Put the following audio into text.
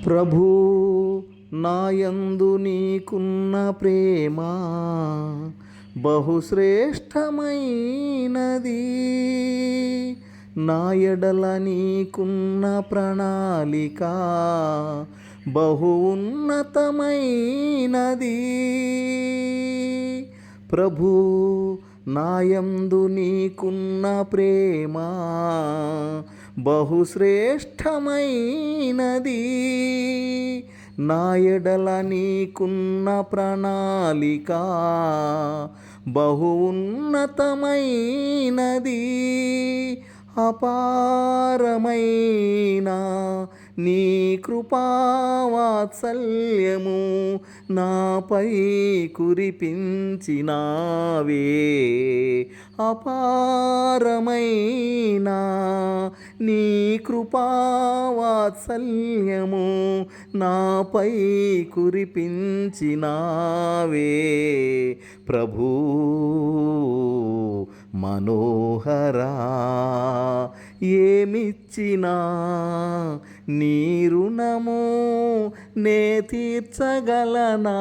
ప్రభూ, నాయందు నీకున్న ప్రేమ బహుశ్రేష్టమైనది. నా ఎడల నీకున్న ప్రణాళిక బహు ఉన్నతమైనది. ప్రభూ, నాయందు నీకున్న ప్రేమ బహుశ్రేష్టమైనది. నా ఎడల నీకున్న ప్రణాళిక బహు ఉన్నతమైనది. అపారమైన నీ కృపావాత్సల్యము నాపై కురిపించినావే. అపారమైన నీ కృపావాత్సల్యము నాపై కురిపించినావే. ప్రభూ, మనోహరా, ఏమిచ్చినా నీ రుణము నే తీర్చగలనా?